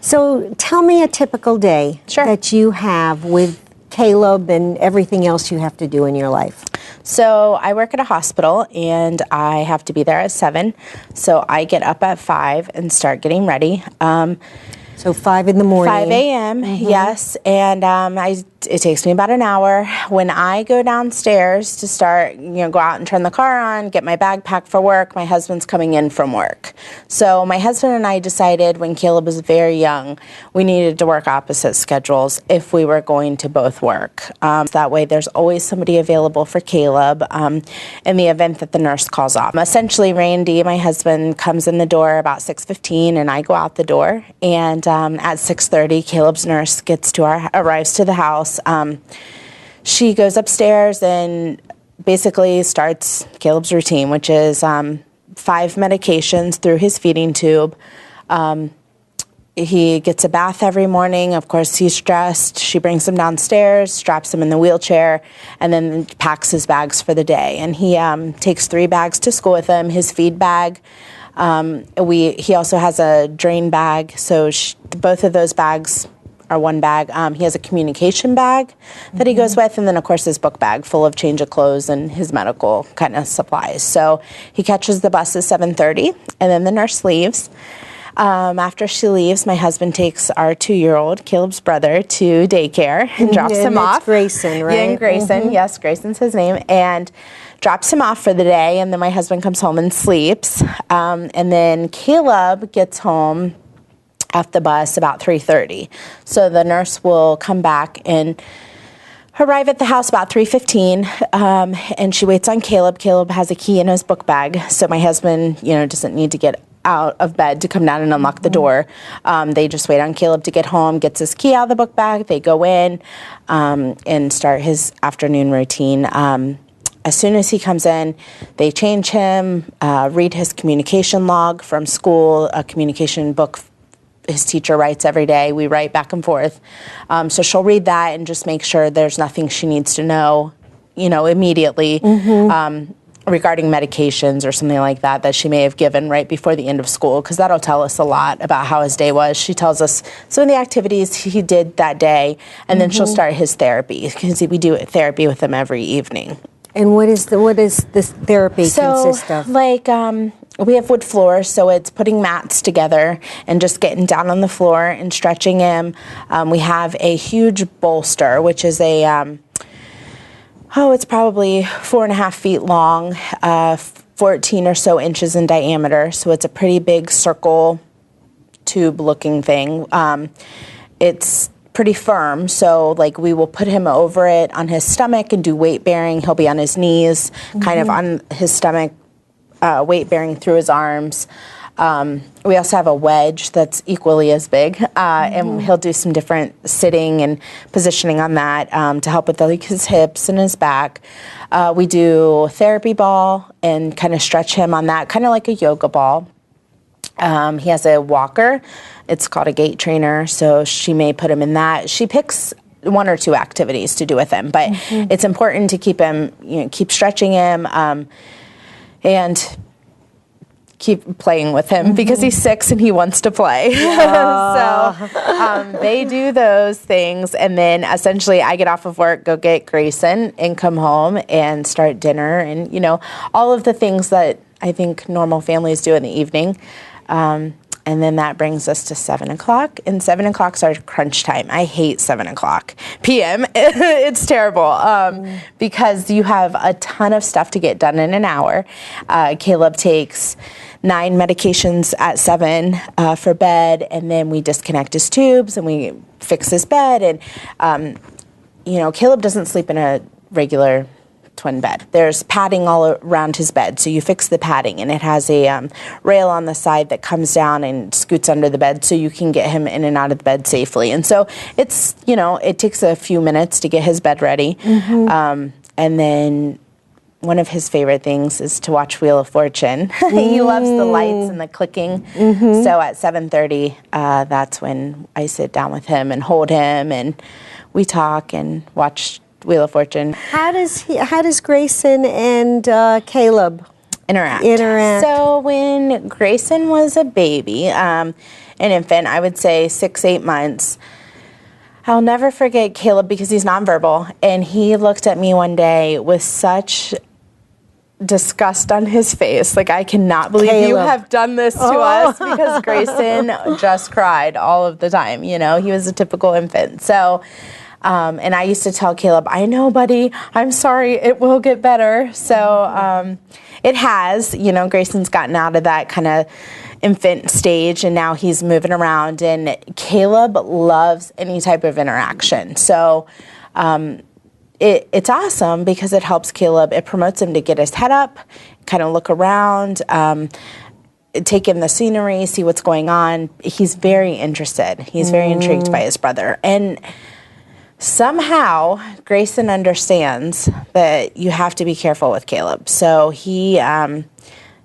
So tell me a typical day that you have with Caleb and everything else you have to do in your life. So I work at a hospital and I have to be there at 7. So I get up at 5 and start getting ready. So 5 in the morning. 5 a.m., yes, and it takes me about an hour. When I go downstairs to start, go out and turn the car on, get my bag packed for work, my husband's coming in from work. So my husband and I decided when Caleb was very young, we needed to work opposite schedules if we were going to both work. That way there's always somebody available for Caleb in the event that the nurse calls off. Essentially, Randy, my husband, comes in the door about 6:15 and I go out the door, and at 6:30, Caleb's nurse arrives to the house. She goes upstairs and basically starts Caleb's routine, which is 5 medications through his feeding tube. He gets a bath every morning. Of course, he's dressed. She brings him downstairs, straps him in the wheelchair, and then packs his bags for the day. And he takes 3 bags to school with him, his feed bag. He also has a drain bag, so both of those bags are one bag. He has a communication bag that he goes with, and then of course his book bag full of change of clothes and his medical kind of supplies. So he catches the bus at 7:30, and then the nurse leaves. After she leaves, my husband takes our 2-year-old, Caleb's brother, to daycare and drops him off. Grayson, right? Yeah, and Grayson, yes, Grayson's his name, and drops him off for the day, and then my husband comes home and sleeps. And then Caleb gets home off the bus about 3:30. So the nurse will come back and arrive at the house about 3:15, and she waits on Caleb. Caleb has a key in his book bag, so my husband, doesn't need to get out of bed to come down and unlock the door. They just wait on Caleb to get home, gets his key out of the book bag. They go in and start his afternoon routine. As soon as he comes in, they change him, read his communication log from school, a communication book his teacher writes every day. We write back and forth. So she'll read that and just make sure there's nothing she needs to know, immediately regarding medications or something like that she may have given right before the end of school, because that'll tell us a lot about how his day was. She tells us some of the activities he did that day, and then she'll start his therapy, because we do therapy with him every evening. And what is this therapy consist of? We have wood floors, so it's putting mats together and just getting down on the floor and stretching him. We have a huge bolster, which is it's probably 4.5 feet long, 14 or so inches in diameter. So it's a pretty big circle tube-looking thing. It's pretty firm, so we will put him over it on his stomach and do weight bearing. He'll be on his knees, kind of on his stomach, weight bearing through his arms. We also have a wedge that's equally as big, and he'll do some different sitting and positioning on that to help with his hips and his back. We do therapy ball and kind of stretch him on that, kind of like a yoga ball. He has a walker. It's called a gait trainer, so she may put him in that. She picks 1 or 2 activities to do with him, but it's important to keep him, keep stretching him, and keep playing with him because he's 6 and he wants to play. So they do those things, and then essentially I get off of work, go get Grayson, and come home and start dinner, and all of the things that I think normal families do in the evening. And then that brings us to 7 o'clock, and 7 o'clock is our crunch time. I hate 7 o'clock p.m. It's terrible because you have a ton of stuff to get done in an hour. Caleb takes 9 medications at 7 for bed, and then we disconnect his tubes and we fix his bed. And, Caleb doesn't sleep in a regular twin bed. There's padding all around his bed, so you fix the padding, and it has a rail on the side that comes down and scoots under the bed so you can get him in and out of the bed safely. And so it's, it takes a few minutes to get his bed ready. And then one of his favorite things is to watch Wheel of Fortune. He loves the lights and the clicking. So at 7:30, that's when I sit down with him and hold him, and we talk and watch Wheel of Fortune. How does Grayson and Caleb interact? So when Grayson was a baby, an infant, I would say 6-8 months, I'll never forget Caleb because he's nonverbal, and he looked at me one day with such disgust on his face. Like, I cannot believe you have done this to us, because Grayson just cried all of the time. You know, he was a typical infant. So, and I used to tell Caleb, I know, buddy, I'm sorry, it will get better. So it has. You know, Grayson's gotten out of that kind of infant stage, and now he's moving around, and Caleb loves any type of interaction. So it's awesome because it helps Caleb. It promotes him to get his head up, kind of look around, take in the scenery, see what's going on. He's very interested. He's very intrigued by his brother. And somehow Grayson understands that you have to be careful with Caleb. So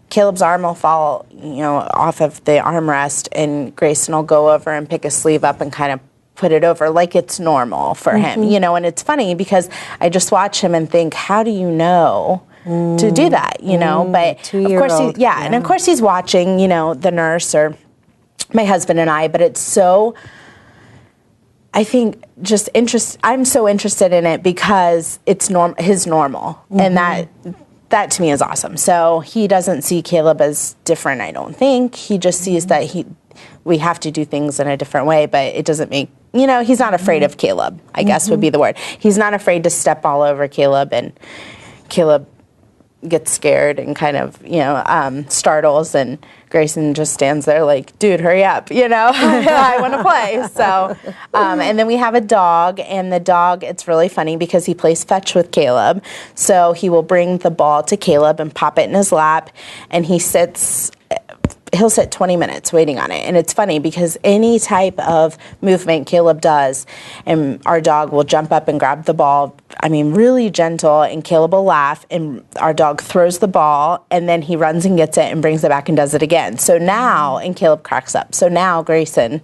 Caleb's arm will fall, you know, off of the armrest, and Grayson will go over and pick his sleeve up and kind of put it over like it's normal for him, you know. And it's funny because I just watch him and think, how do you know to do that, you know? But of course, and of course he's watching, you know, the nurse or my husband and I. But it's so, I think, just I'm so interested in it because it's his normal, and that to me is awesome. So he doesn't see Caleb as different, I don't think. He just sees that we have to do things in a different way, but it doesn't make, you know, he's not afraid of Caleb, I guess would be the word. He's not afraid to step all over Caleb, and Caleb gets scared and kind of, you know, startles, and Grayson just stands there like, dude, hurry up, you know, I want to play. So, and then we have a dog, and the dog, it's really funny because he plays fetch with Caleb. So he will bring the ball to Caleb and pop it in his lap, and he'll sit 20 minutes waiting on it. And it's funny because any type of movement Caleb does, and our dog will jump up and grab the ball, I mean, really gentle, and Caleb will laugh, and our dog throws the ball, and then he runs and gets it and brings it back and does it again. So now, and Caleb cracks up. So now Grayson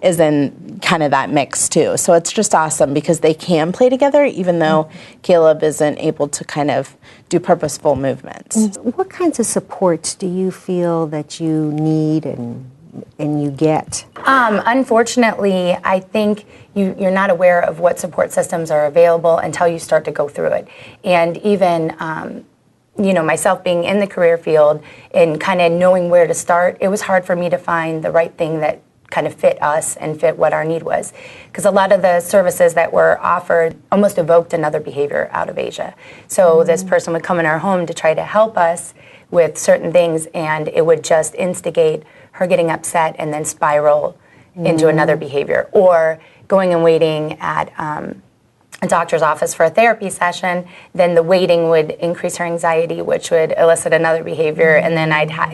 is in kind of that mix too. So it's just awesome because they can play together even though Caleb isn't able to kind of do purposeful movements. What kinds of supports do you feel that you need and you get? Unfortunately, I think you're not aware of what support systems are available until you start to go through it. And even you know, myself being in the career field and kind of knowing where to start, it was hard for me to find the right thing that kind of fit us and fit what our need was. Because a lot of the services that were offered almost evoked another behavior out of Asia. So this person would come in our home to try to help us with certain things, and it would just instigate her getting upset and then spiral into another behavior. Or going and waiting at a doctor's office for a therapy session, then the waiting would increase her anxiety, which would elicit another behavior, and then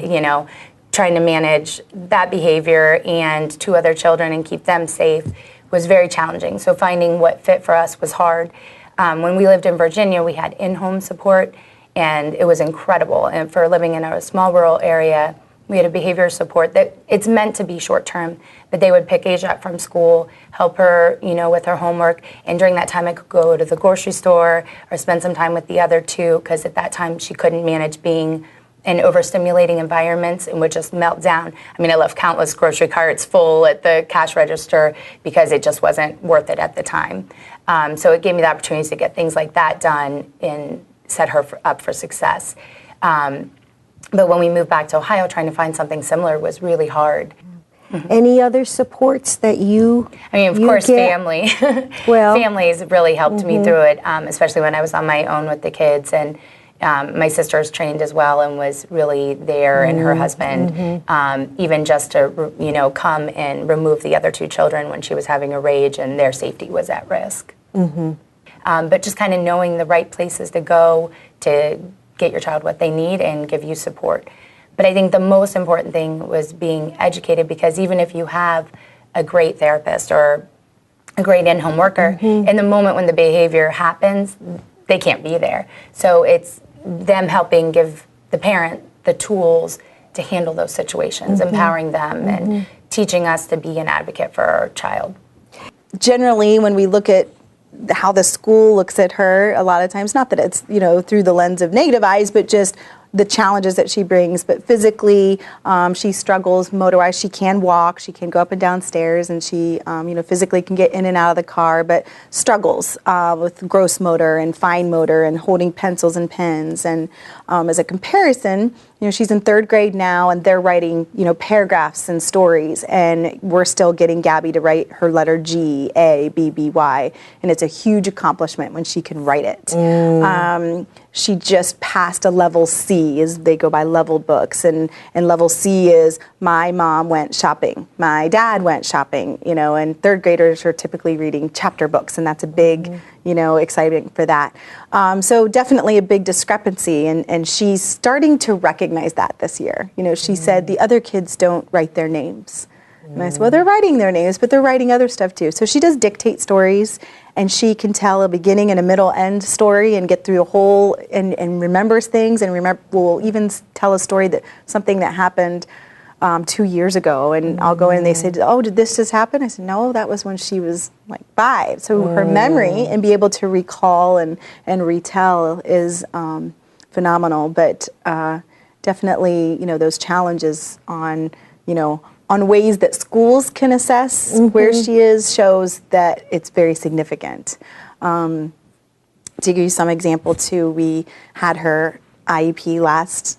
you know, trying to manage that behavior and 2 other children and keep them safe was very challenging. So finding what fit for us was hard. When we lived in Virginia, we had in-home support, and it was incredible. And for living in a small rural area, we had a behavior support that it's meant to be short-term, but they would pick Asia up from school, help her, you know, with her homework, and during that time I could go to the grocery store or spend some time with the other 2, because at that time she couldn't manage being in overstimulating environments and would just melt down. I mean, I left countless grocery carts full at the cash register because it just wasn't worth it at the time. So it gave me the opportunity to get things like that done and set her up for success. But when we moved back to Ohio, trying to find something similar was really hard. Any other supports that you I mean, of course, family. Well, Families really helped me through it, especially when I was on my own with the kids. And my sister's trained as well and was really there, and her husband, even just to, you know, come and remove the other 2 children when she was having a rage and their safety was at risk. But just kind of knowing the right places to go to get your child what they need and give you support. But I think the most important thing was being educated, because even if you have a great therapist or a great in-home worker, in the moment when the behavior happens, they can't be there. So it's them helping give the parent the tools to handle those situations, empowering them and teaching us to be an advocate for our child. Generally, when we look at how the school looks at her, a lot of times, not that it's, you know, through the lens of negative eyes, but just the challenges that she brings, but physically she struggles motor-wise. She can walk, she can go up and down stairs, and she physically can get in and out of the car, but struggles with gross motor and fine motor and holding pencils and pens. And as a comparison, she's in 3rd grade now, and they're writing paragraphs and stories, and we're still getting Gabby to write her letter G, A, B, B, Y, and it's a huge accomplishment when she can write it. She just passed a level C, as they go by level books, and level C is my mom went shopping, my dad went shopping, and 3rd graders are typically reading chapter books, and that's a big, exciting for that. So definitely a big discrepancy, and she's starting to recognize that this year. She said the other kids don't write their names. And I said, well, they're writing their names, but they're writing other stuff too. So she does dictate stories, and she can tell a beginning and a middle end story and get through a whole, and remembers things, and will even tell a story something that happened 2 years ago. And I'll go in and they say, oh, did this just happen? I said, no, that was when she was like 5. So her memory and be able to recall and retell is phenomenal. But definitely, those challenges on ways that schools can assess where she is shows that it's very significant. To give you some example too, we had her IEP last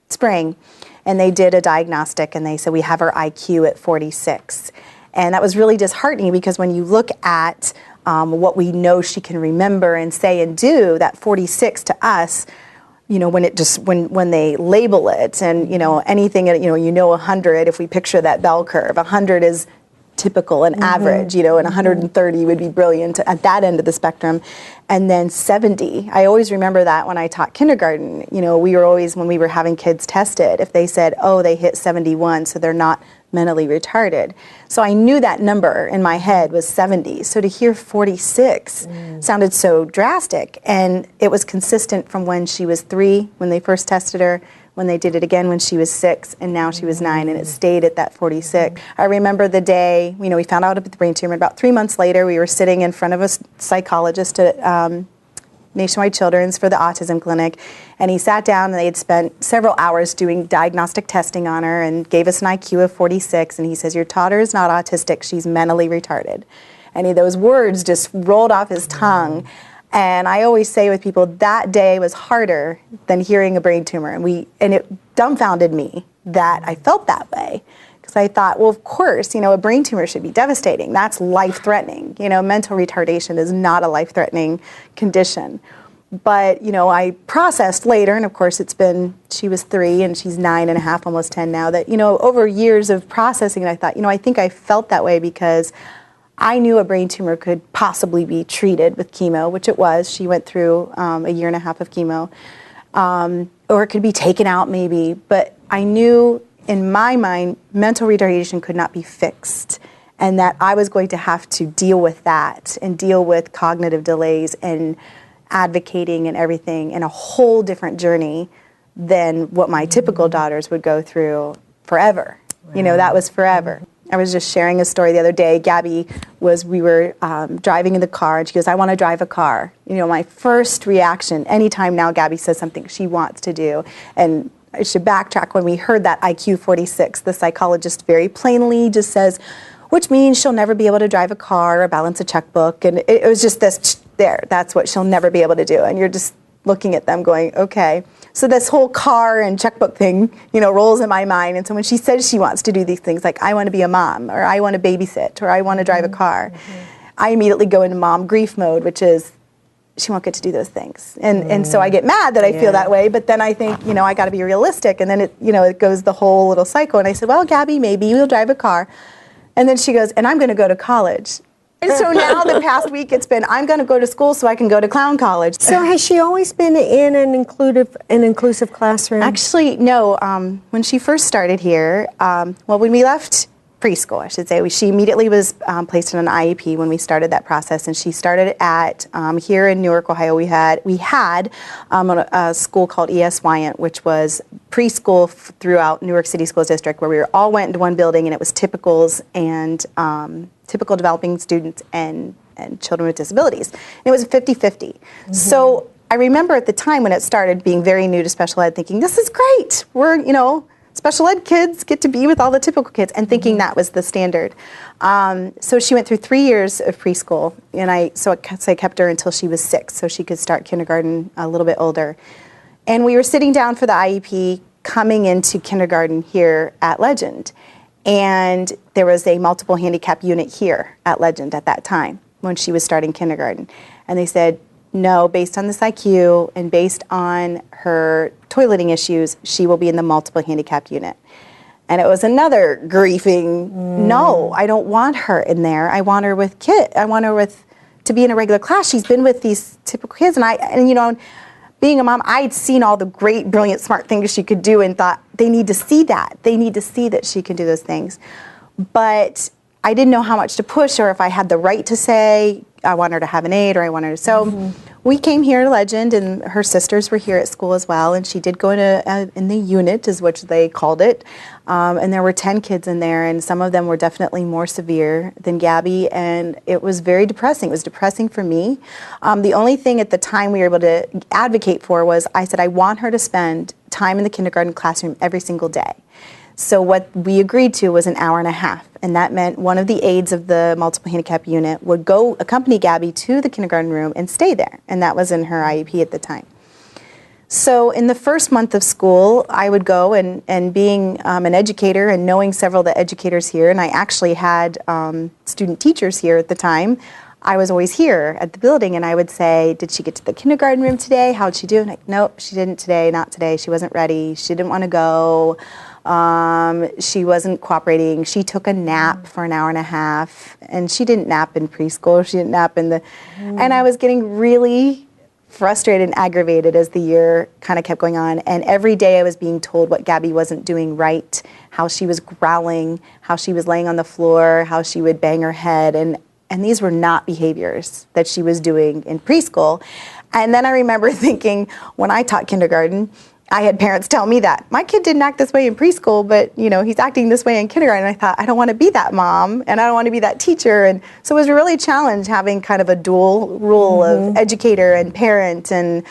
spring, and they did a diagnostic, and they said we have her IQ at 46. And that was really disheartening, because when you look at what we know she can remember and say and do, that 46 to us, when they label it, and anything, 100, if we picture that bell curve, 100 is typical and average, and 130 would be brilliant at that end of the spectrum. And then 70, I always remember that when I taught kindergarten, we were always, when we were having kids tested, if they said, oh, they hit 71, so they're not mentally retarded. So I knew that number in my head was 70. So to hear 46 sounded so drastic, and it was consistent from when she was 3, when they first tested her, when they did it again when she was 6, and now she was 9, and it stayed at that 46. I remember the day, we found out about the brain tumor. About 3 months later, we were sitting in front of a psychologist at Nationwide Children's for the autism clinic, and he sat down, and they had spent several hours doing diagnostic testing on her and gave us an IQ of 46, and he says, your daughter is not autistic, she's mentally retarded. And those words just rolled off his tongue. And I always say with people, that day was harder than hearing a brain tumor, and it dumbfounded me that I felt that way. Because I thought, well, of course, a brain tumor should be devastating. That's life-threatening. Mental retardation is not a life-threatening condition. But, I processed later, and of course she was 3 and she's 9.5, almost 10 now, that, over years of processing, I thought, I think I felt that way because I knew a brain tumor could possibly be treated with chemo, which it was. She went through a year and a half of chemo. Or it could be taken out maybe, but I knew in my mind, mental retardation could not be fixed, and that I was going to have to deal with that and deal with cognitive delays and advocating and everything in a whole different journey than what my typical daughters would go through forever. Wow. That was forever. I was just sharing a story the other day. We were driving in the car, and she goes, I want to drive a car. My first reaction, anytime now Gabby says something she wants to do, and I should backtrack, when we heard that IQ 46, the psychologist very plainly just says, which means she'll never be able to drive a car or balance a checkbook. And it was just this, that's what she'll never be able to do. And you're just looking at them going, okay. So this whole car and checkbook thing, rolls in my mind. And so when she says she wants to do these things, like I want to be a mom, or I want to babysit, or I want to drive a car, I immediately go into mom grief mode, which is, she won't get to do those things. And so I get mad that I feel that way, but then I think, I got to be realistic. And then it goes the whole little cycle. And I said, well, Gabby, maybe you'll drive a car. And then she goes, and I'm going to go to college. And so now the past week it's been, I'm going to go to school so I can go to clown college. So has she always been in an inclusive classroom? Actually, no. When she first started here, when we left preschool, I should say, she immediately was placed in an IEP when we started that process, and she started at here in Newark, Ohio. We had a school called ES Wyant, which was preschool throughout Newark City Schools District, where we all went into one building, and it was typicals and typical developing students and children with disabilities. And it was 50-50. So I remember at the time when it started being very new to special ed thinking, this is great. We're, special ed kids get to be with all the typical kids, and thinking that was the standard. So she went through 3 years of preschool, and I kept her until she was 6 so she could start kindergarten a little bit older. And we were sitting down for the IEP coming into kindergarten here at Legend. And there was a multiple handicap unit here at Legend at that time when she was starting kindergarten. And they said, no, based on this IQ and based on her toileting issues, she will be in the multiple handicap unit. And it was another grieving, no, I don't want her in there. I want her with to be in a regular class. She's been with these typical kids. And being a mom, I'd seen all the great, brilliant, smart things she could do and thought, they need to see that. They need to see that she can do those things. But I didn't know how much to push or if I had the right to say, I want her to have an aide or I want her to. So we came here to Legend, and her sisters were here at school as well, and she did go in the unit, is what they called it. And there were 10 kids in there, and some of them were definitely more severe than Gabby, and it was very depressing. It was depressing for me. The only thing at the time we were able to advocate for was, I said, I want her to spend time in the kindergarten classroom every single day. So what we agreed to was an hour and a half, and that meant one of the aides of the multiple handicap unit would go accompany Gabby to the kindergarten room and stay there, and that was in her IEP at the time. So in the first month of school, I would go, and being an educator and knowing several of the educators here, and I actually had student teachers here at the time, I was always here at the building, and I would say, did she get to the kindergarten room today? How'd she do? And nope, she didn't today, not today. She wasn't ready. She didn't want to go. She wasn't cooperating. She took a nap for an hour and a half, and she didn't nap in preschool. She didn't nap in the, and I was getting really frustrated and aggravated as the year kind of kept going on. And every day I was being told what Gabby wasn't doing right, how she was growling, how she was laying on the floor, how she would bang her head, and these were not behaviors that she was doing in preschool. And then I remember thinking, when I taught kindergarten, I had parents tell me that my kid didn't act this way in preschool, but he's acting this way in kindergarten. And I thought, I don't want to be that mom, and I don't want to be that teacher. And so it was really a challenge having kind of a dual role of educator and parent. And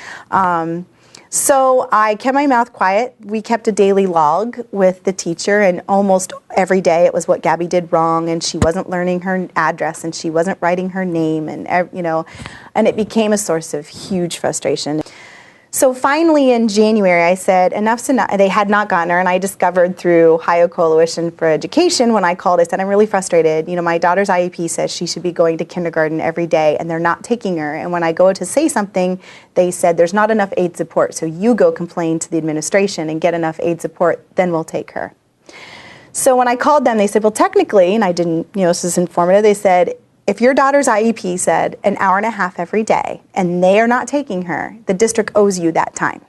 so I kept my mouth quiet. We kept a daily log with the teacher, and almost every day it was what Gabby did wrong, and she wasn't learning her address, and she wasn't writing her name, and and it became a source of huge frustration. So finally in January I said, enough's enough. They had not gotten her, and I discovered through Ohio Coalition for Education, when I called, I said, I'm really frustrated. My daughter's IEP says she should be going to kindergarten every day, and they're not taking her. And when I go to say something, they said, there's not enough aid support, so you go complain to the administration and get enough aid support, then we'll take her. So when I called them, they said, well, technically, and I didn't, this is informative, they said, if your daughter's IEP said an hour and a half every day and they are not taking her, the district owes you that time.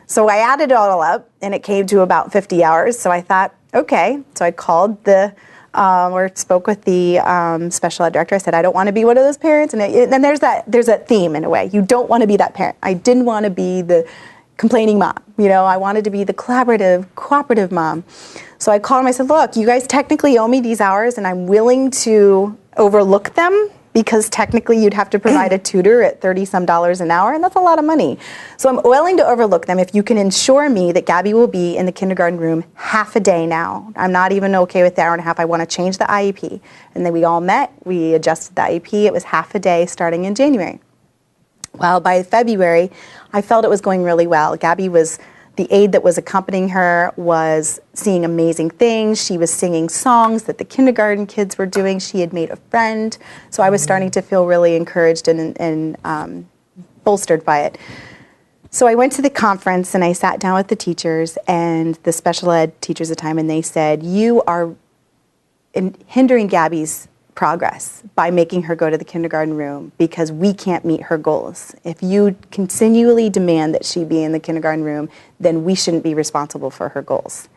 So I added it all up, and it came to about 50 hours. So I thought, okay. So I called or spoke with the special ed director. I said, I don't want to be one of those parents. And then there's that theme in a way. You don't want to be that parent. I didn't want to be the complaining mom. I wanted to be the collaborative, cooperative mom. So I called him. I said, look, you guys technically owe me these hours, and I'm willing to overlook them, because technically you'd have to provide a tutor at $30-some an hour, and that's a lot of money. So I'm willing to overlook them if you can ensure me that Gabby will be in the kindergarten room half a day now. I'm not even okay with the hour and a half. I want to change the IEP. And then we all met. We adjusted the IEP. It was half a day starting in January. Well, by February, I felt it was going really well. Gabby was, the aide that was accompanying her was seeing amazing things. She was singing songs that the kindergarten kids were doing. She had made a friend. So I was starting to feel really encouraged and bolstered by it. So I went to the conference, and I sat down with the teachers and the special ed teachers at the time, and they said, you are hindering Gabby's progress by making her go to the kindergarten room, because we can't meet her goals. If you continually demand that she be in the kindergarten room, then we shouldn't be responsible for her goals.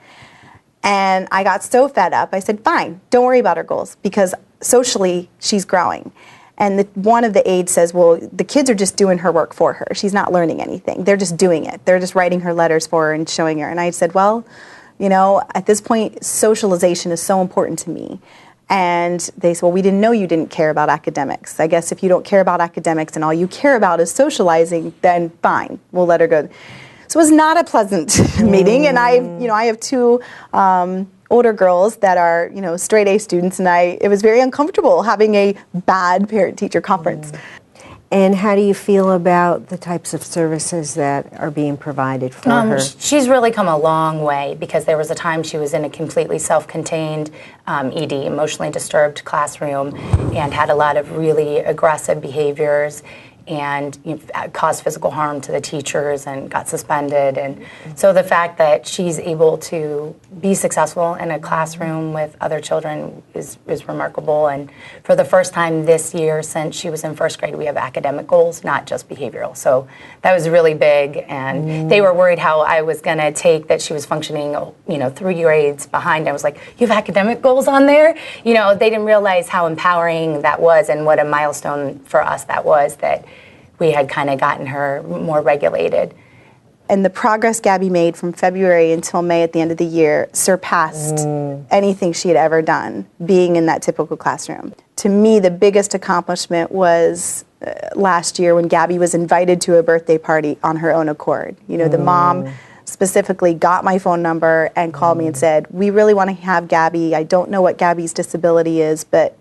And I got so fed up, I said, fine, don't worry about her goals, because socially she's growing. And one of the aides says, well, the kids are just doing her work for her. She's not learning anything. They're just doing it. They're just writing her letters for her and showing her. And I said, well, at this point, socialization is so important to me. And they said, well, we didn't know you didn't care about academics. I guess if you don't care about academics and all you care about is socializing, then fine, we'll let her go. So it was not a pleasant meeting. And I have two older girls that are, straight A students, and it was very uncomfortable having a bad parent-teacher conference. And how do you feel about the types of services that are being provided for her? She's really come a long way, because there was a time she was in a completely self-contained ED, emotionally disturbed classroom, and had a lot of really aggressive behaviors, and caused physical harm to the teachers and got suspended. And so the fact that she's able to be successful in a classroom with other children is remarkable. And for the first time this year, since she was in first grade, we have academic goals, not just behavioral. So that was really big. And they were worried how I was going to take that she was functioning 3 grades behind. I was like, you have academic goals on there? They didn't realize how empowering that was, and what a milestone for us that was, that we had kind of gotten her more regulated. And the progress Gabby made from February until May at the end of the year surpassed anything she had ever done, being in that typical classroom. To me, the biggest accomplishment was last year when Gabby was invited to a birthday party on her own accord. The mom specifically got my phone number and called me and said, we really want to have Gabby. I don't know what Gabby's disability is, but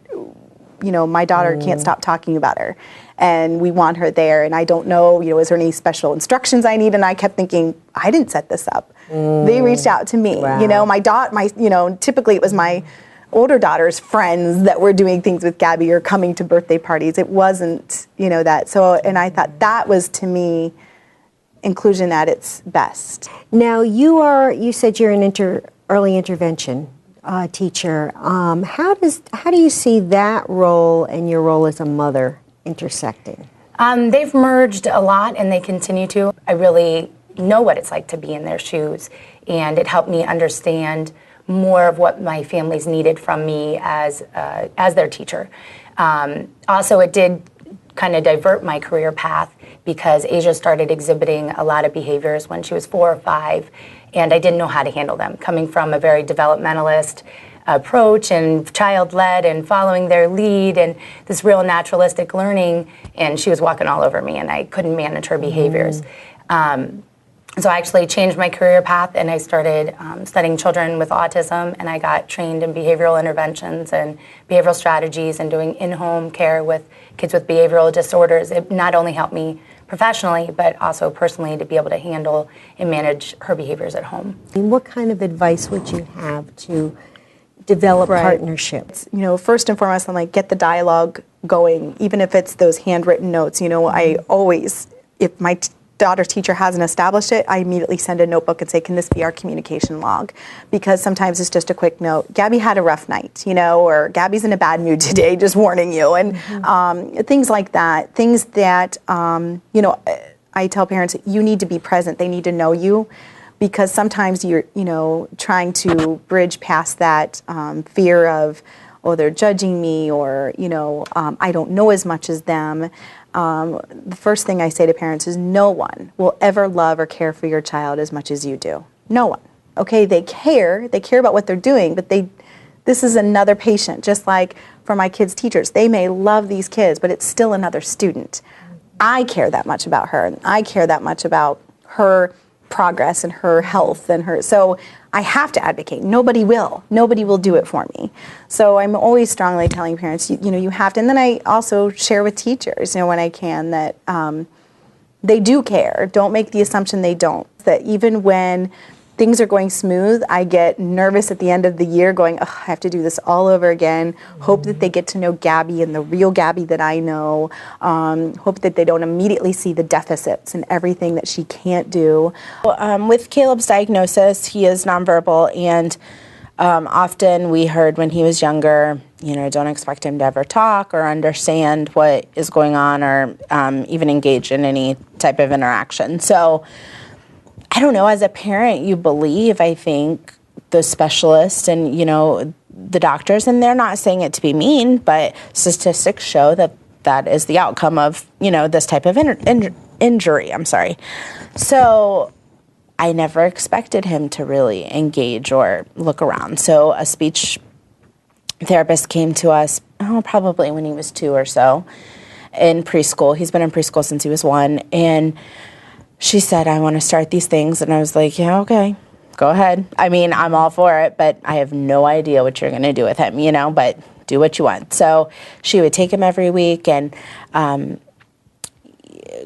my daughter can't stop talking about her, and we want her there, and I don't know, is there any special instructions I need? And I kept thinking, I didn't set this up. They reached out to me. Wow. Typically it was my older daughter's friends that were doing things with Gabby or coming to birthday parties. It wasn't, that. So, and I thought that was, to me, inclusion at its best. Now, you said you're an early intervention teacher. How do you see that role and your role as a mother intersecting? They've merged a lot, and they continue to. I really know what it's like to be in their shoes, and it helped me understand more of what my families needed from me as their teacher. Also, it did kind of divert my career path, because Asia started exhibiting a lot of behaviors when she was 4 or 5, and I didn't know how to handle them. Coming from a very developmentalist approach and child-led and following their lead and this real naturalistic learning, and she was walking all over me, and I couldn't manage her behaviors. So I actually changed my career path, and I started studying children with autism, and I got trained in behavioral interventions and behavioral strategies and doing in-home care with kids with behavioral disorders. It not only helped me professionally, but also personally, to be able to handle and manage her behaviors at home. And what kind of advice would you have to develop partnerships? First and foremost, I'm like, get the dialogue going, even if it's those handwritten notes. I always, if my daughter's teacher hasn't established it, I immediately send a notebook and say, can this be our communication log? Because sometimes it's just a quick note. Gabby had a rough night, or Gabby's in a bad mood today, just warning you. And things like that. Things that, I tell parents, you need to be present. They need to know you. Because sometimes you're, trying to bridge past that fear of, oh, they're judging me, or, I don't know as much as them. The first thing I say to parents is, no one will ever love or care for your child as much as you do. No one. Okay, they care about what they're doing, but this is another patient. Just like for my kids' teachers, they may love these kids, but it's still another student. I care that much about her, and I care that much about her progress and her health and her, so I have to advocate. Nobody will do it for me. So I'm always strongly telling parents, you have to. And then I also share with teachers, when I can, that they do care. Don't make the assumption they don't. That even when things are going smooth, I get nervous at the end of the year going, I have to do this all over again. Hope that they get to know Gabby and the real Gabby that I know. Hope that they don't immediately see the deficits and everything that she can't do. With Caleb's diagnosis, he is nonverbal, and often we heard when he was younger, don't expect him to ever talk or understand what is going on, or even engage in any type of interaction. So I don't know, as a parent, you believe, I think, the specialist and, the doctors, and they're not saying it to be mean, but statistics show that that is the outcome of, this type of injury. So I never expected him to really engage or look around. So a speech therapist came to us, probably when he was 2 or so, in preschool. He's been in preschool since he was 1. And she said, I want to start these things. And I was like, yeah, okay, go ahead. I mean, I'm all for it, but I have no idea what you're going to do with him, but do what you want. So she would take him every week and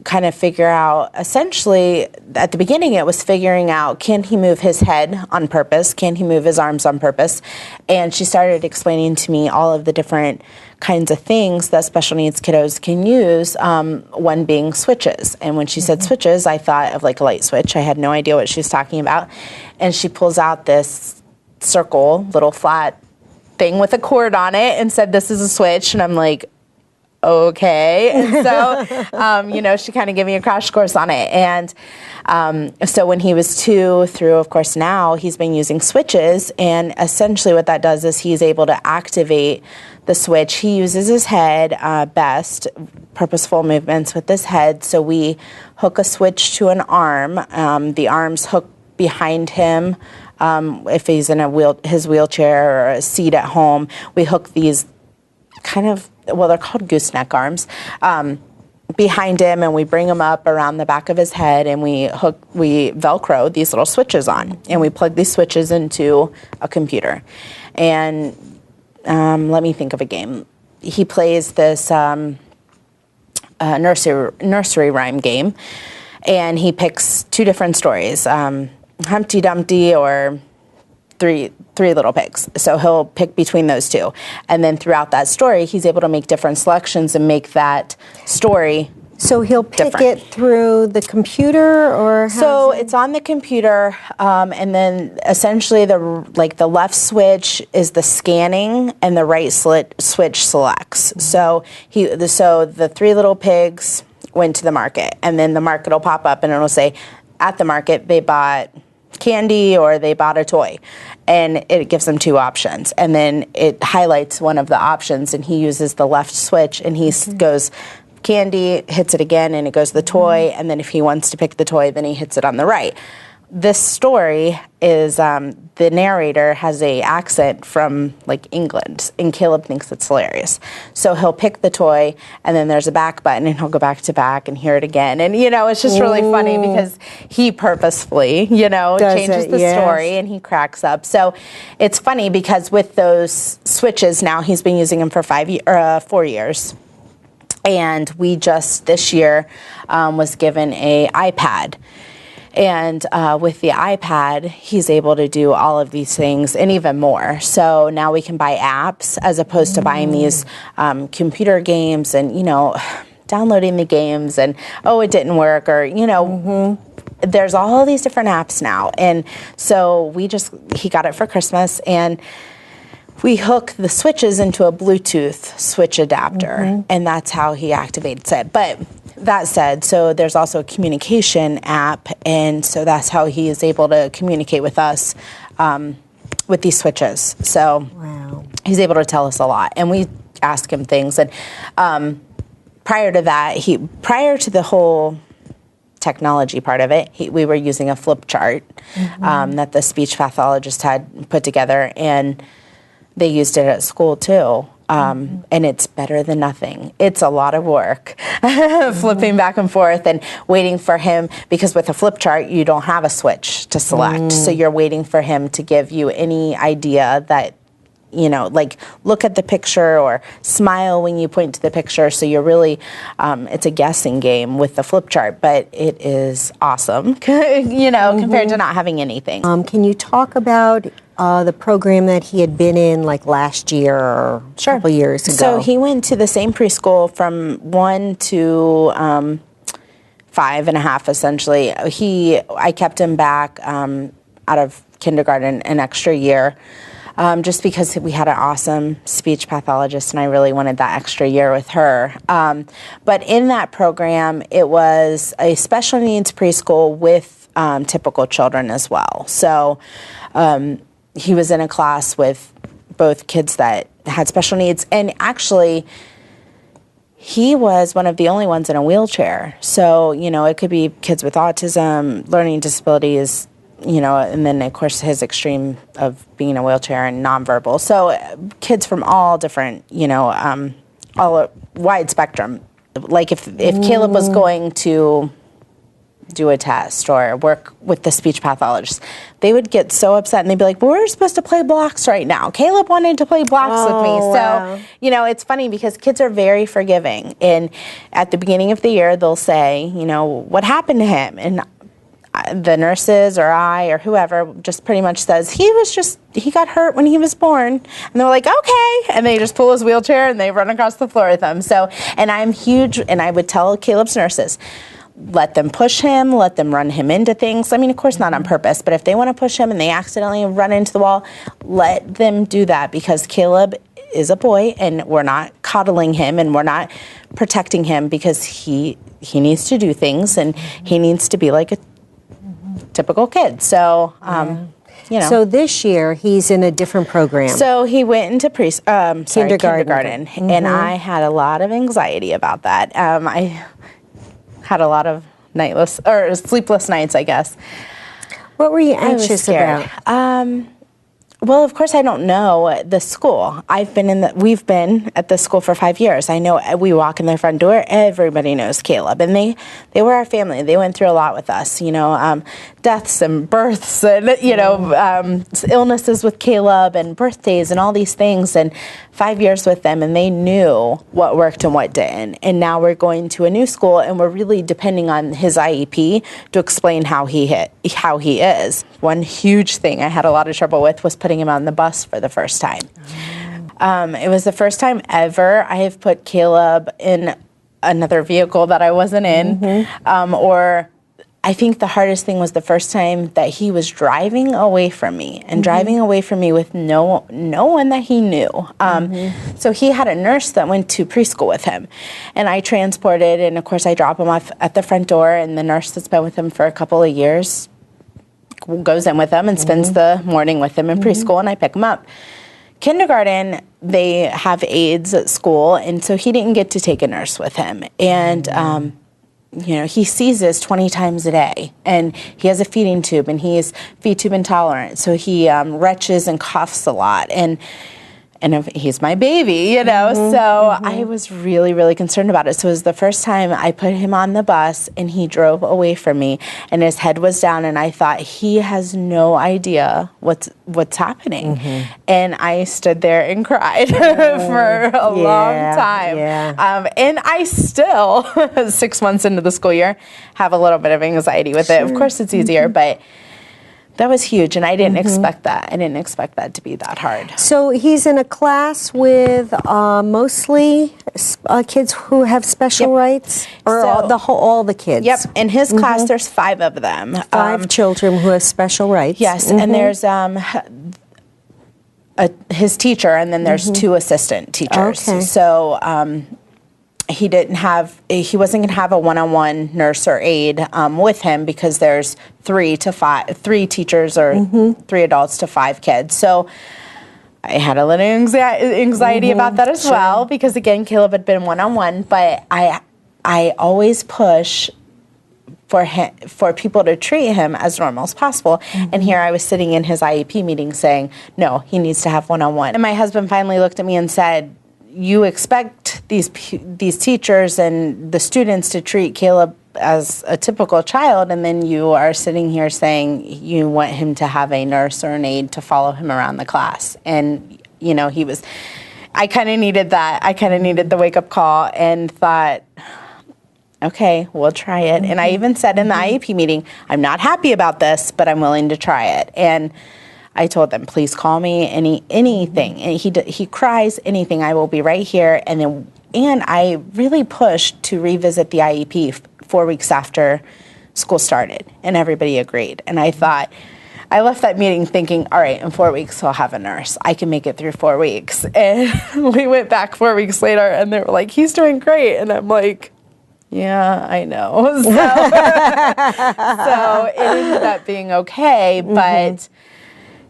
kind of figure out, essentially, at the beginning it was figuring out, can he move his head on purpose? Can he move his arms on purpose? And she started explaining to me all of the different kinds of things that special needs kiddos can use, one being switches. And when she said switches, I thought of like a light switch. I had no idea what she was talking about. And she pulls out this circle, little flat thing with a cord on it and said, this is a switch. And I'm like, okay. And so, she kind of gave me a crash course on it. And so when he was 2 through, of course, now he's been using switches. And essentially what that does is he's able to activate the switch. He uses his head best, purposeful movements with his head. So we hook a switch to an arm. The arm's hooked behind him. If he's in his wheelchair or a seat at home, we hook these they're called gooseneck arms, behind him, and we bring them up around the back of his head, and we Velcro these little switches on, and we plug these switches into a computer. And let me think of a game. He plays this nursery rhyme game, and he picks 2 different stories, Humpty Dumpty or Three Little Pigs. So he'll pick between those 2. And then throughout that story, he's able to make different selections and make that story So he'll pick different. it through the computer, or So it's on the computer, and then essentially the left switch is the scanning, and the right switch selects. So the 3 Little Pigs went to the market, and then the market will pop up, and it'll say, at the market they bought candy or they bought a toy, and it gives them 2 options, and then it highlights one of the options, and he uses the left switch, and he goes candy, hits it again, and it goes the toy, and then if he wants to pick the toy, then he hits it on the right. This story is, the narrator has a accent from England, and Caleb thinks it's hilarious. So he'll pick the toy, and then there's a back button, and he'll go back to back and hear it again. And, it's just really funny because he purposefully, changes the story, and he cracks up. So it's funny because with those switches now, he's been using them for 4 years. And we just, this year, was given a iPad. And with the iPad, he's able to do all of these things and even more. So now we can buy apps as opposed to buying these computer games and, downloading the games and, it didn't work, or, there's all these different apps now. And so he got it for Christmas, and we hook the switches into a Bluetooth switch adapter, and that's how he activates it. But that said, so there's also a communication app, and so that's how he is able to communicate with us with these switches. So he's able to tell us a lot, and we ask him things. And prior to the whole technology part of it, we were using a flip chart that the speech pathologist had put together, and they used it at school too, and it's better than nothing. It's a lot of work, flipping back and forth and waiting for him, because with a flip chart, you don't have a switch to select. So you're waiting for him to give you any idea that, look at the picture or smile when you point to the picture. So you're really, it's a guessing game with the flip chart, but it is awesome, compared to not having anything. Can you talk about the program that he had been in last year or a couple years ago? So he went to the same preschool from 1 to 5.5, essentially. I kept him back out of kindergarten an extra year, just because we had an awesome speech pathologist, and I really wanted that extra year with her. But in that program, it was a special needs preschool with typical children as well. So he was in a class with both kids that had special needs, and actually he was one of the only ones in a wheelchair. So, it could be kids with autism, learning disabilities, and then of course his extreme of being in a wheelchair and nonverbal. So kids from all different, all a wide spectrum. Like if Caleb was going to do a test or work with the speech pathologist, they would get so upset and they'd be like, well, we're supposed to play blocks right now. Caleb wanted to play blocks with me. Wow. So, it's funny because kids are very forgiving. And at the beginning of the year, they'll say, what happened to him? And the nurses or I or whoever just pretty much says, he got hurt when he was born. And they're like, okay. And they just pull his wheelchair and they run across the floor with him. So, and I'm huge, and I would tell Caleb's nurses, let them push him, let them run him into things. I mean, of course, not on purpose, but if they want to push him and they accidentally run into the wall, let them do that, because Caleb is a boy and we're not coddling him and we're not protecting him, because he needs to do things and he needs to be like a typical kid. So, So this year he's in a different program. So he went into kindergarten. And I had a lot of anxiety about that. I had a lot of sleepless nights, I guess. What were you anxious about? Well, of course, I don't know the school. We've been at the school for 5 years. I know we walk in their front door, everybody knows Caleb, and they were our family. They went through a lot with us, deaths and births and, illnesses with Caleb and birthdays and all these things, and 5 years with them, and they knew what worked and what didn't. And now we're going to a new school, and we're really depending on his IEP to explain how he is. One huge thing I had a lot of trouble with was putting him on the bus for the first time. It was the first time ever I have put Caleb in another vehicle that I wasn't in, or I think the hardest thing was the first time that he was driving away from me, and driving away from me with no one that he knew. So he had a nurse that went to preschool with him, and I transported, and of course I drop him off at the front door, and the nurse that's been with him for a couple of years goes in with him and spends the morning with him in preschool, and I pick him up. Kindergarten, they have aides at school, and so he didn't get to take a nurse with him. And he seizes 20 times a day, and he has a feeding tube, and he's feed tube intolerant, so he retches and coughs a lot, and he's my baby, so I was really, really concerned about it. So it was the first time I put him on the bus, and he drove away from me, and his head was down, and I thought, he has no idea what's happening. And I stood there and cried for a long time. And I still, 6 months into the school year, have a little bit of anxiety with it. Of course, it's easier, but that was huge, and I didn't expect that. I didn't expect that to be that hard. So he's in a class with mostly kids who have special rights, or all the kids? Yep. In his class, there's 5 of them. 5 children who have special rights. Yes, and there's his teacher, and then there's 2 assistant teachers. Okay. So he wasn't going to have a one-on-one nurse or aide with him, because there's 3 teachers or 3 adults to 5 kids. So I had a little anxiety about that as well, because again, Caleb had been one-on-one, but I always push for people to treat him as normal as possible. And here I was sitting in his IEP meeting saying, no, he needs to have one-on-one. And my husband finally looked at me and said, you expect these teachers and the students to treat Caleb as a typical child, and then you are sitting here saying you want him to have a nurse or an aide to follow him around the class. And, I kind of needed that. I kind of needed the wake-up call, and thought, okay, we'll try it. And I even said in the IEP meeting, I'm not happy about this, but I'm willing to try it. And I told them, please call me anything. And he cries, anything, I will be right here. And I really pushed to revisit the IEP 4 weeks after school started, and everybody agreed. And I thought, I left that meeting thinking, all right, in 4 weeks I'll have a nurse. I can make it through 4 weeks. And we went back 4 weeks later, and they were like, he's doing great. And I'm like, yeah, I know. So it ended up being okay, but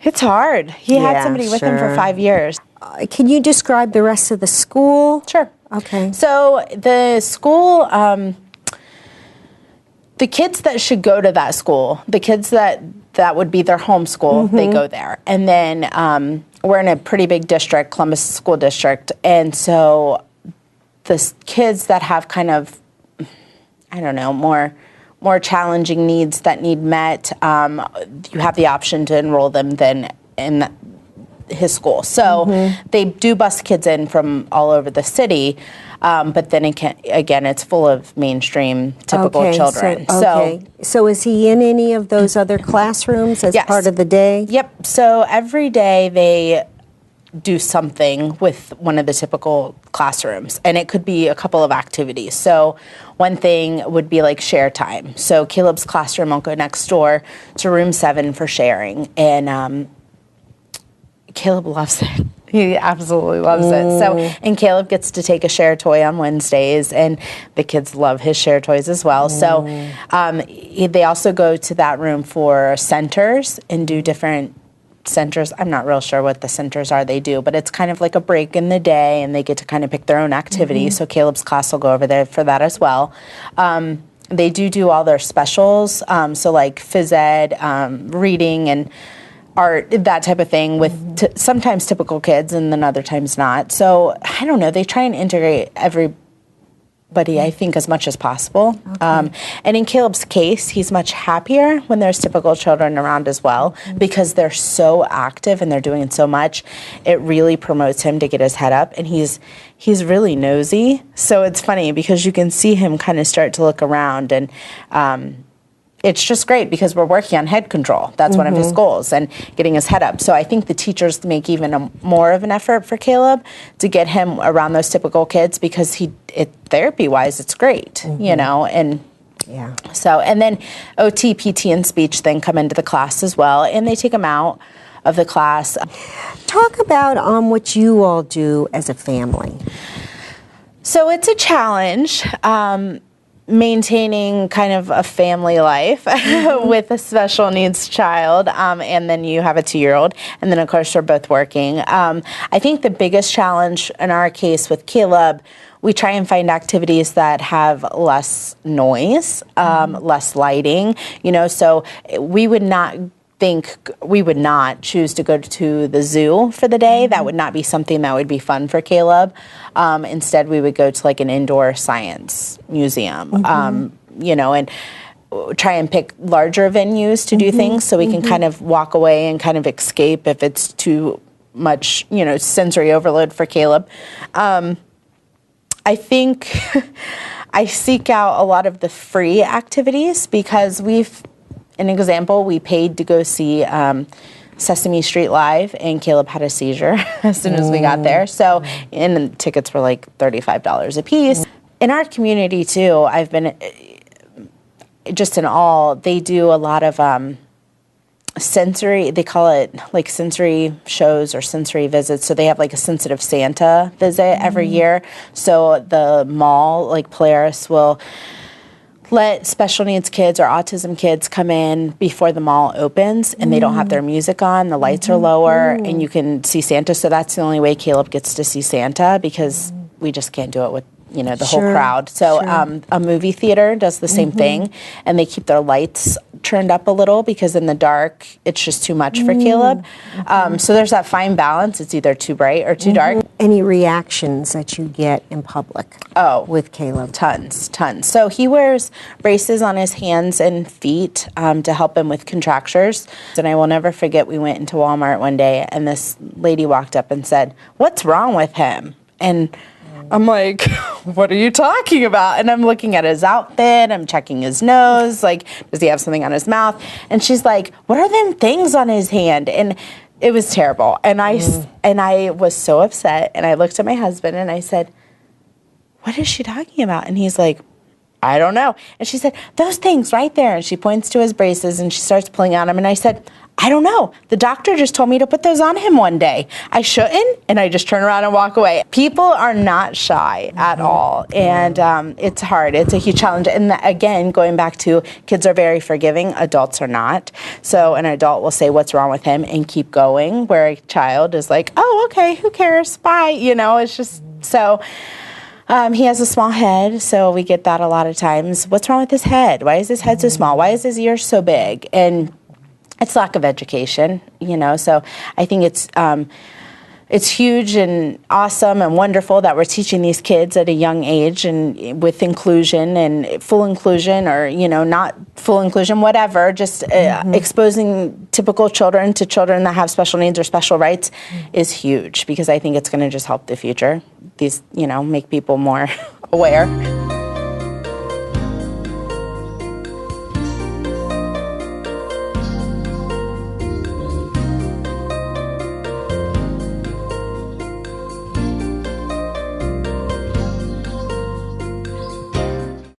it's hard. He had somebody with him for 5 years. Can you describe the rest of the school? Sure. Okay. So the school, the kids that should go to that school, the kids that that would be their home school. They go there. And then we're in a pretty big district, Columbus School District. And so the kids that have kind of, I don't know, more challenging needs that need met, you have the option to enroll them then in his school. So they do bus kids in from all over the city, but then again, it's full of mainstream typical children. So is he in any of those other classrooms as part of the day? Yep. So every day they do something with one of the typical classrooms, and it could be a couple of activities. So one thing would be like share time. So Caleb's classroom will go next door to room 7 for sharing, and Caleb loves it. He absolutely loves it. So, and Caleb gets to take a share toy on Wednesdays, and the kids love his share toys as well. So they also go to that room for centers and do different centers. I'm not real sure what the centers are they do, but it's kind of like a break in the day, and they get to kind of pick their own activity. So Caleb's class will go over there for that as well. They do all their specials, so like phys ed, reading, and art, that type of thing, with sometimes typical kids and then other times not. So I don't know, they try and integrate everybody, I think, as much as possible. And in Caleb's case, he's much happier when there's typical children around as well, because they're so active and they're doing so much. It really promotes him to get his head up, and he's really nosy. So it's funny because you can see him kind of start to look around, and it's just great because we're working on head control. That's one of his goals, and getting his head up. So I think the teachers make even more of an effort for Caleb to get him around those typical kids, because therapy-wise, it's great, you know, and so, and then OT, PT, and speech then come into the class as well, and they take him out of the class. Talk about what you all do as a family. So it's a challenge. Maintaining kind of a family life with a special needs child, and then you have a 2-year-old, and then of course we're both working. I think the biggest challenge in our case with Caleb, we try and find activities that have less noise, less lighting, you know, so we would not choose to go to the zoo for the day. That would not be something that would be fun for Caleb. Instead, we would go to like an indoor science museum, you know, and try and pick larger venues to do things, so we can kind of walk away and kind of escape if it's too much, you know, sensory overload for Caleb. I think I seek out a lot of the free activities, because an example, we paid to go see Sesame Street Live, and Caleb had a seizure as soon as we got there. So, and the tickets were like $35 a piece. In our community too, I've been just in all, they do a lot of sensory, they call it like sensory shows or sensory visits. So they have like a sensitive Santa visit every year. So the mall, like Polaris, will let special needs kids or autism kids come in before the mall opens, and they don't have their music on, the lights are lower, and you can see Santa. So that's the only way Caleb gets to see Santa, because we just can't do it with, you know, the whole crowd. So a movie theater does the same thing, and they keep their lights turned up a little, because in the dark it's just too much for Caleb. So there's that fine balance. It's either too bright or too dark. Any reactions that you get in public with Caleb? Tons. So he wears braces on his hands and feet to help him with contractures. And I will never forget, we went into Walmart one day, and this lady walked up and said, "What's wrong with him?" And I'm like, "What are you talking about?" And I'm looking at his outfit, I'm checking his nose, like, does he have something on his mouth? And she's like, "What are them things on his hand?" And it was terrible. And I was so upset, and I looked at my husband and I said, "What is she talking about?" And he's like, "I don't know." And she said, "Those things right there." And she points to his braces, and she starts pulling on them. And I said, "I don't know. The doctor just told me to put those on him one day. I shouldn't." And I just turn around and walk away. People are not shy at all. And it's hard. It's a huge challenge. And again, going back to, kids are very forgiving. Adults are not. So an adult will say, "What's wrong with him?" and keep going, where a child is like, "Oh, okay, who cares? Bye." You know, it's just so... he has a small head, so we get that a lot of times. What's wrong with his head? Why is his head so small? Why is his ear so big? And It's lack of education, you know, so I think it's huge and awesome and wonderful that we're teaching these kids at a young age and with inclusion and full inclusion, or, you know, not full inclusion, whatever, just exposing typical children to children that have special needs or special rights is huge, because I think it's going to just help the future. These, you know, make people more aware.